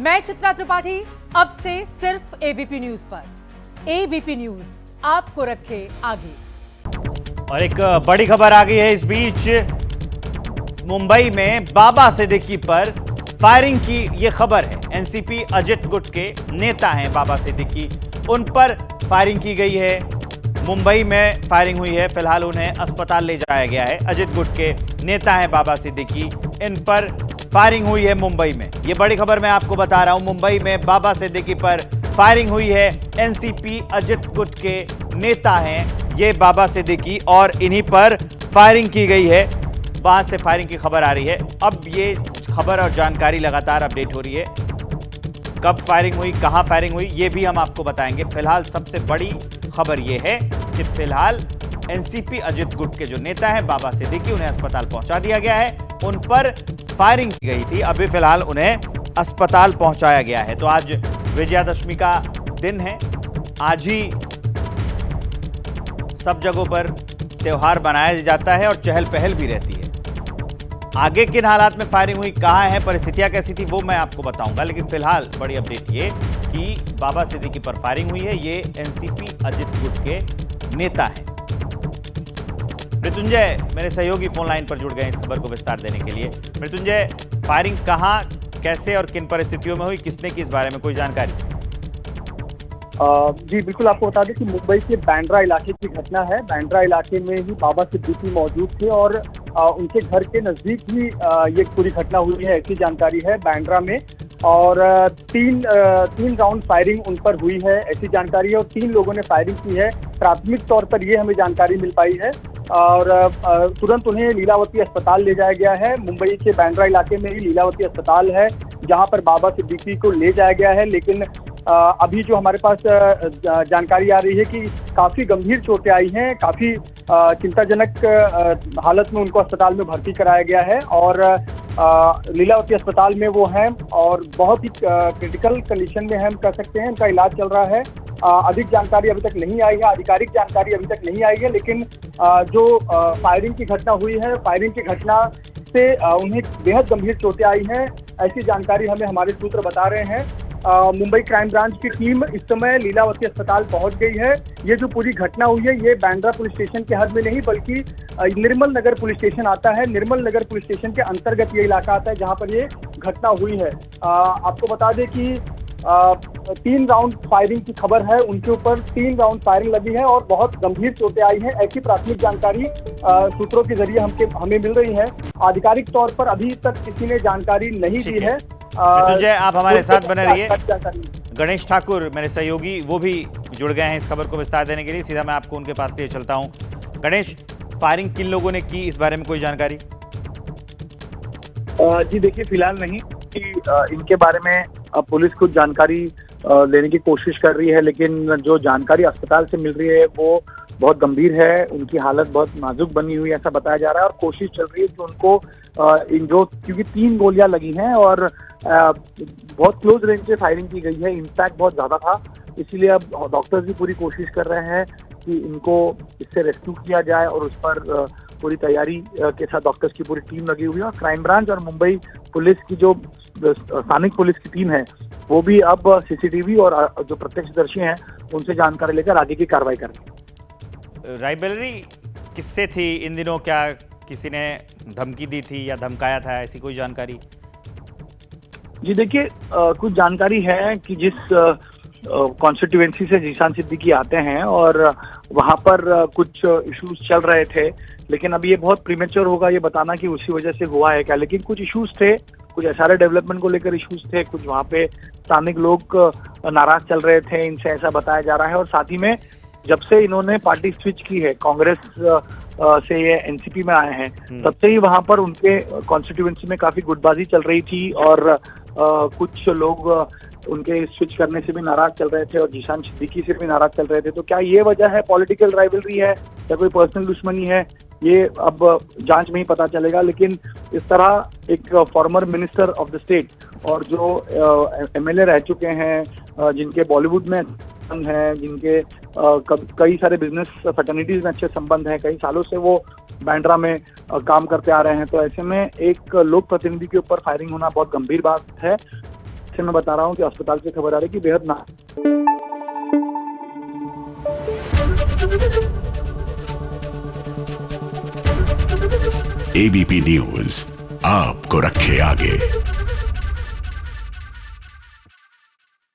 मैं चित्रा त्रिपाठी, अब से सिर्फ एबीपी न्यूज पर। एबीपी न्यूज आपको रखे आगे। और एक बड़ी खबर आ गई है इस बीच। मुंबई में बाबा सिद्दीकी पर फायरिंग की यह खबर है। एनसीपी अजित गुट के नेता हैं बाबा सिद्दीकी, उन पर फायरिंग की गई है। मुंबई में फायरिंग हुई है, फिलहाल उन्हें अस्पताल ले जाया गया है। अजित गुट के नेता हैं बाबा सिद्दीकी, इन पर फायरिंग हुई है मुंबई में। यह बड़ी खबर मैं आपको बता रहा हूं। मुंबई में बाबा सिद्दीकी पर फायरिंग हुई है। एनसीपी अजित गुट के नेता हैं ये बाबा सिद्दीकी और इन्हीं पर फायरिंग की गई है। वहां से फायरिंग की खबर आ रही है। अब ये खबर और जानकारी लगातार अपडेट हो रही है। कब फायरिंग हुई, कहां फायरिंग हुई, ये भी हम आपको बताएंगे। फिलहाल सबसे बड़ी खबर यह है कि फिलहाल एनसीपी अजित गुट के जो नेता हैं बाबा सिद्दीकी, उन्हें अस्पताल पहुंचा दिया गया है। उन पर फायरिंग की गई थी, अभी फिलहाल उन्हें अस्पताल पहुंचाया गया है। तो आज विजयादशमी का दिन है। आज ही सब जगहों पर त्योहार मनाया जाता है और चहल पहल भी रहती है। आगे किन हालात में फायरिंग हुई, कहां है, परिस्थितियां कैसी थी, वो मैं आपको बताऊंगा। लेकिन फिलहाल बड़ी अपडेट ये कि बाबा सिद्दीकी पर फायरिंग हुई है। ये एनसीपी अजित गुट के नेता हैं। मृत्युंजय मेरे सहयोगी फोन लाइन पर जुड़ गए इस खबर को विस्तार देने के लिए। मृत्युंजय, फायरिंग कहां, कैसे और किन परिस्थितियों में हुई, किसने की, इस बारे में कोई जानकारी? जी बिल्कुल, आपको बता दें कि मुंबई के बांद्रा इलाके की घटना है। बांद्रा इलाके में ही बाबा सिद्दीकी मौजूद थे और उनके घर के नजदीक ही ये पूरी घटना हुई है, ऐसी जानकारी है बांद्रा में। और तीन राउंड फायरिंग उन पर हुई है, ऐसी जानकारी है। और 3 लोगों ने फायरिंग की है, प्राथमिक तौर पर ये हमें जानकारी मिल पाई है। और तुरंत उन्हें लीलावती अस्पताल ले जाया गया है। मुंबई के बांद्रा इलाके में ही लीलावती अस्पताल है, जहां पर बाबा सिद्दीकी को ले जाया गया है। लेकिन अभी जो हमारे पास जानकारी आ रही है कि काफी गंभीर चोटें आई हैं, काफी चिंताजनक हालत में उनको अस्पताल में भर्ती कराया गया है। और लीलावती अस्पताल में वो हैं और बहुत ही क्रिटिकल कंडीशन में हम कह सकते हैं, उनका इलाज चल रहा है। अधिक जानकारी अभी तक नहीं आई है, आधिकारिक जानकारी अभी तक नहीं आई है। लेकिन जो फायरिंग की घटना हुई है, फायरिंग की घटना से उन्हें बेहद गंभीर चोटें आई हैं, ऐसी जानकारी हमें हमारे सूत्र बता रहे हैं। मुंबई क्राइम ब्रांच की टीम इस समय लीलावती अस्पताल पहुंच गई है। ये जो पूरी घटना हुई है, ये बांद्रा पुलिस स्टेशन के हद में नहीं बल्कि निर्मल नगर पुलिस स्टेशन आता है। निर्मल नगर पुलिस स्टेशन के अंतर्गत ये इलाका आता है जहां पर ये घटना हुई है। आपको बता दें कि 3 राउंड फायरिंग की खबर है, उनके ऊपर 3 राउंड फायरिंग लगी है और बहुत गंभीर चोटें आई हैं, ऐसी प्राथमिक जानकारी सूत्रों के जरिए हमें मिल रही है। आधिकारिक तौर पर अभी तक किसी ने जानकारी नहीं दी है। मृत्युंजय, आप हमारे साथ बने रहिए। गणेश ठाकुर मेरे सहयोगी, वो भी जुड़ गए हैं इस खबर को विस्तार देने के लिए। सीधा मैं आपको उनके पास लिए चलता हूं। गणेश, फायरिंग किन लोगों ने की, इस बारे में कोई जानकारी? जी देखिए, फिलहाल नहीं कि इनके बारे में पुलिस कुछ जानकारी लेने की कोशिश कर रही है। लेकिन जो जानकारी अस्पताल से मिल रही है वो बहुत गंभीर है, उनकी हालत बहुत नाजुक बनी हुई है, ऐसा बताया जा रहा है। और कोशिश चल रही है कि उनको क्योंकि 3 गोलियां लगी हैं और बहुत क्लोज रेंज से फायरिंग की गई है, इम्पैक्ट बहुत ज्यादा था। इसीलिए अब डॉक्टर्स भी पूरी कोशिश कर रहे हैं कि इनको इससे रेस्क्यू किया जाए और उस पर पूरी तैयारी के साथ डॉक्टर्स की पूरी टीम लगी हुई है। और क्राइम ब्रांच और मुंबई पुलिस की जो स्थानिक पुलिस की टीम है वो भी अब सीसीटीवी और जो प्रत्यक्षदर्शी हैं उनसे जानकारी लेकर आगे की कार्रवाई कर रही है। राइवलरी किससे थी इन दिनों? क्या किसी ने धमकी दी थी या धमकाया था, ऐसी कोई जानकारी? जी देखिए, कुछ जानकारी है कि जिस कॉन्स्टिट्यूएंसी से जीशान सिद्दीकी आते हैं और वहां पर कुछ इश्यूज चल रहे थे। लेकिन अभी ये बहुत प्रीमेच्योर होगा ये बताना कि उसी वजह से हुआ है क्या। लेकिन कुछ इश्यूज थे, कुछ एसआरए डेवलपमेंट को लेकर इश्यूज थे, कुछ वहाँ पे स्थानिक लोग नाराज चल रहे थे, इनसे ऐसा बताया जा रहा है। और साथ ही में जब से इन्होंने पार्टी स्विच की है, कांग्रेस से ये एनसीपी में आए हैं, तब से ही वहां पर उनके कॉन्स्टिट्यूएंसी में काफी गुटबाजी चल रही थी और कुछ लोग उनके स्विच करने से भी नाराज चल रहे थे और जीशान सिद्दीकी से भी नाराज चल रहे थे। तो क्या ये वजह है, पॉलिटिकल राइवलरी है या कोई पर्सनल दुश्मनी है, ये अब जांच में ही पता चलेगा। लेकिन इस तरह एक former minister of the state और जो एमएलए रह चुके हैं, जिनके बॉलीवुड में हैं, जिनके कई सारे बिजनेस फैटर्निटीज में अच्छे संबंध हैं, कई सालों से वो बांद्रा में काम करते आ रहे हैं, तो ऐसे में एक लोक प्रतिनिधि के ऊपर फायरिंग होना बहुत गंभीर बात है। से मैं बता रहा हूँ कि अस्पताल से खबर आ रही है कि बेहद ना एबीपी न्यूज आपको रखे आगे।